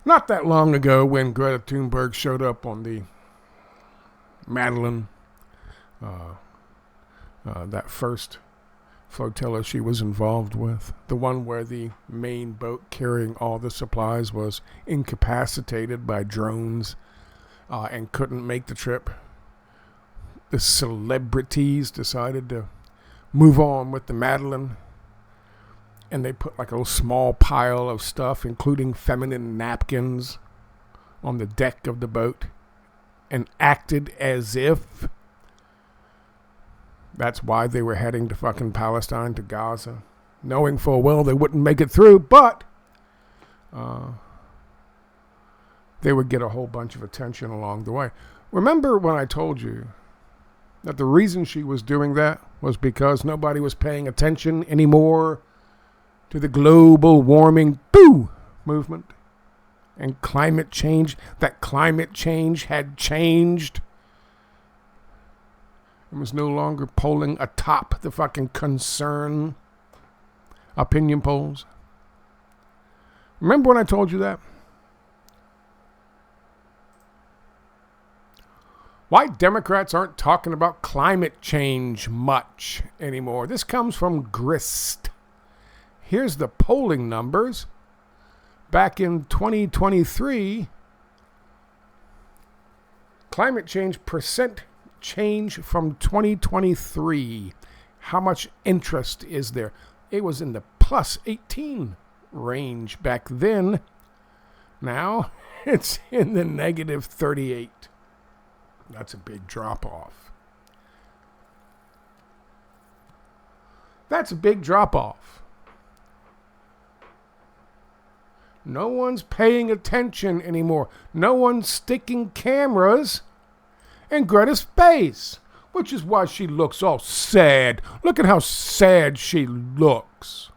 Not that long ago when Greta Thunberg showed up on the Madeline, that first flotilla she was involved with, the one where the main boat carrying all the supplies was incapacitated by drones and couldn't make the trip. The celebrities decided to move on with the Madeline, and they put like a little small pile of stuff, including feminine napkins, on the deck of the boat and acted as if that's why they were heading to fucking Palestine, to Gaza, knowing full well they wouldn't make it through, but they would get a whole bunch of attention along the way. Remember when I told you that the reason she was doing that was because nobody was paying attention anymore to the global warming movement and climate change, that climate change had changed and was no longer polling atop the fucking concern opinion polls? Remember when I told you that? Why Democrats aren't talking about climate change much anymore. This comes from Grist. Here's the polling numbers. Back in 2023, climate change percent change from 2023. How much interest is there? It was in the plus 18 range back then. Now it's in the negative 38. That's a big drop off. That's a big drop off. No one's paying attention anymore. No one's sticking cameras in Greta's face, which is why she looks all sad. Look at how sad she looks.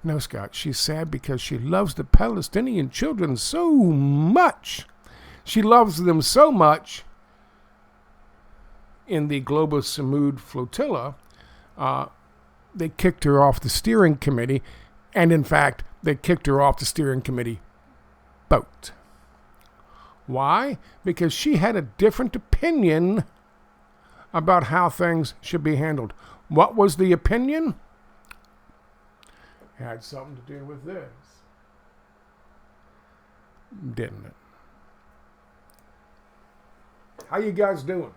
No, Scott, she's sad because she loves the Palestinian children so much. She loves them so much. In the Global Samud flotilla, they kicked her off the steering committee, and in fact, they kicked her off the steering committee boat. Why? Because she had a different opinion about how things should be handled. What was the opinion? It had something to do with this. Didn't it? How you guys doing?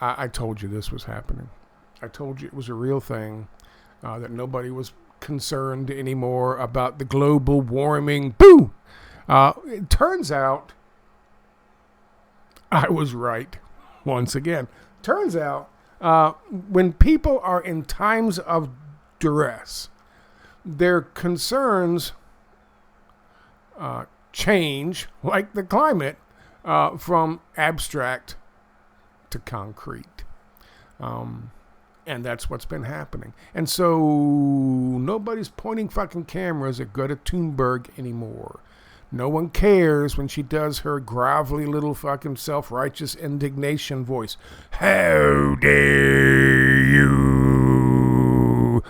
I told you this was happening. I told you it was a real thing, that nobody was concerned anymore about the global warming. It turns out I was right once again. Turns out when people are in times of duress, their concerns change, like the climate, from abstract to concrete. And that's what's been happening. And so nobody's pointing fucking cameras at Greta Thunberg anymore. No one cares when she does her grovelly little fucking self-righteous indignation voice. How dare you?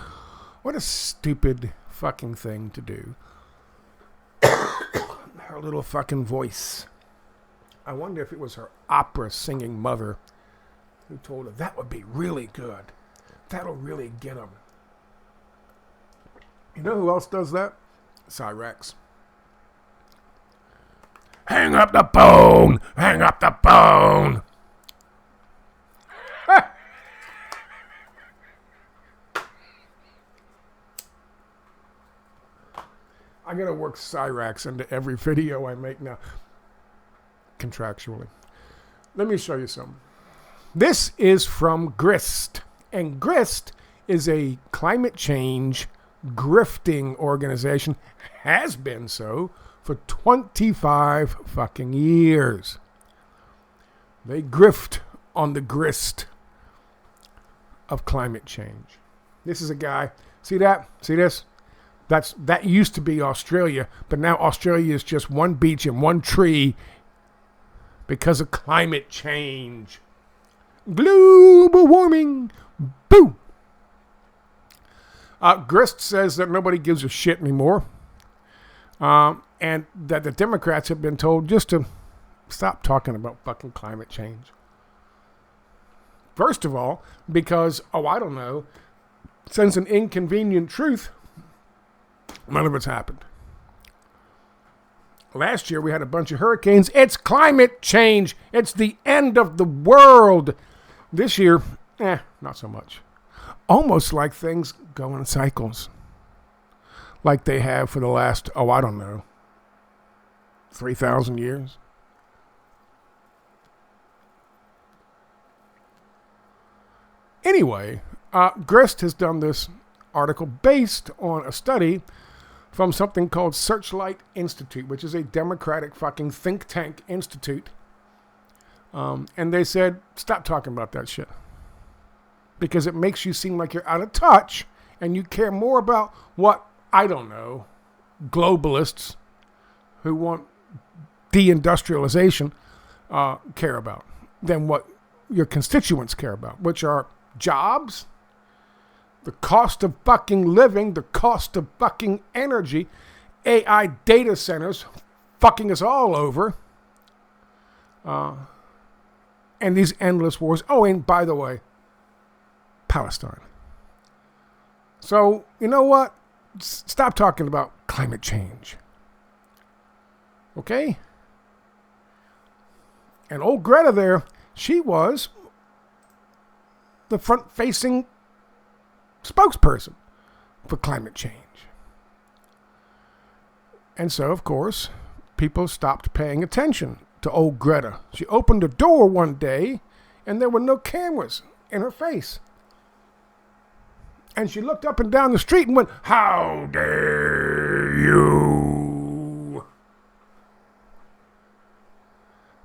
What a stupid fucking thing to do. Her little fucking voice. I wonder if it was her opera singing mother who told her that would be really good. That'll really get them. You know who else does that? Cyrex. Hang up the phone! Hang up the phone! I'm going to work Cyrex into every video I make now. Contractually. Let me show you some. This is from Grist. And Grist is a climate change grifting organization. Has been so for 25 fucking years. They grift on the grist of climate change. This is a guy. See that? See this? That used to be Australia, but now Australia is just one beach and one tree because of climate change. Global warming. Boom. Grist says that nobody gives a shit anymore. And that the Democrats have been told just to stop talking about fucking climate change. First of all, because, I don't know, since an inconvenient truth, none of it's happened. Last year we had a bunch of hurricanes. It's climate change. It's the end of the world. This year, not so much. Almost like things go in cycles. Like they have for the last, I don't know, 3,000 years. Anyway, Grist has done this article based on a study from something called Searchlight Institute, which is a Democratic fucking think tank institute. And they said, stop talking about that shit. Because it makes you seem like you're out of touch and you care more about what, I don't know, globalists who want deindustrialization care about than what your constituents care about, which are jobs, the cost of fucking living, the cost of fucking energy, AI data centers fucking us all over, and these endless wars. Oh, and by the way, Palestine. So, you know what? Stop talking about climate change. Okay? And old Greta there, she was the front-facing spokesperson for climate change. And so, of course, people stopped paying attention to old Greta. She opened a door one day, and there were no cameras in her face. And she looked up and down the street and went, "How dare you?"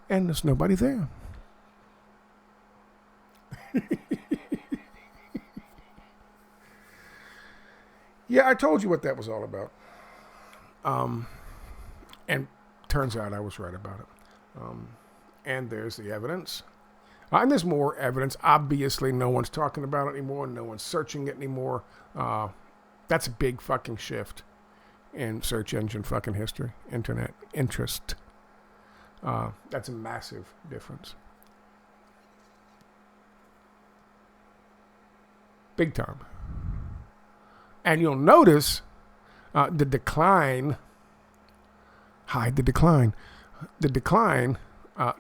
And there's nobody there. Yeah, I told you what that was all about. And turns out I was right about it. And there's the evidence. And there's more evidence. Obviously, no one's talking about it anymore. No one's searching it anymore. That's a big fucking shift in search engine fucking history, internet interest. That's a massive difference. Big time. And you'll notice the decline. Hide the decline. The decline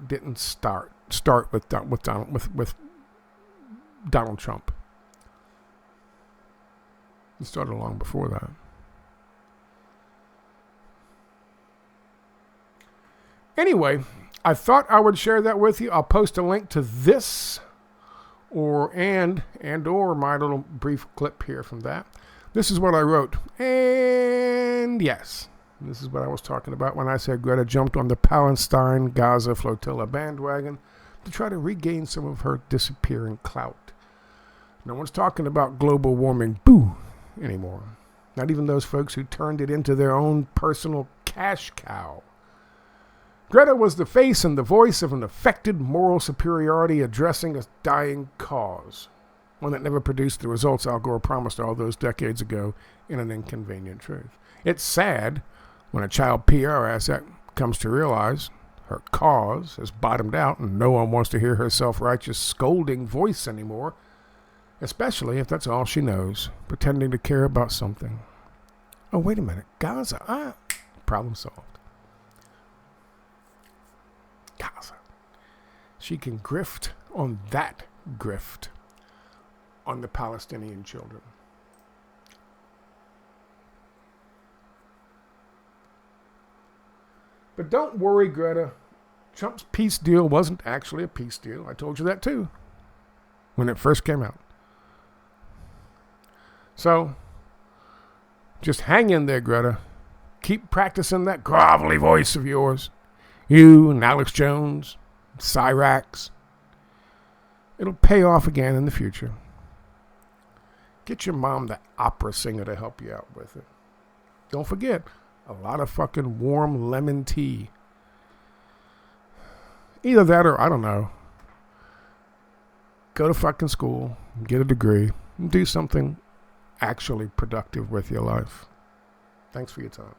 didn't start with Donald Trump. It started long before that. Anyway, I thought I would share that with you. I'll post a link to this or my little brief clip here from that. This is what I wrote. And yes, this is what I was talking about when I said Greta jumped on the Palestine Gaza flotilla bandwagon to try to regain some of her disappearing clout. No one's talking about global warming anymore. Not even those folks who turned it into their own personal cash cow. Greta was the face and the voice of an affected moral superiority addressing a dying cause. One that never produced the results Al Gore promised all those decades ago in An Inconvenient Truth. It's sad when a child PR asset comes to realize her cause has bottomed out and no one wants to hear her self-righteous scolding voice anymore, especially if that's all she knows, pretending to care about something. Oh, wait a minute. Gaza. Problem solved. Gaza. She can grift on that grift on the Palestinian children. But don't worry, Greta. Trump's peace deal wasn't actually a peace deal. I told you that too when it first came out. So, just hang in there, Greta. Keep practicing that grovelly voice of yours. You and Alex Jones, Cyrax. It'll pay off again in the future. Get your mom the opera singer to help you out with it. Don't forget, a lot of fucking warm lemon tea. Either that or, I don't know, go to fucking school, get a degree, and do something actually productive with your life. Thanks for your time.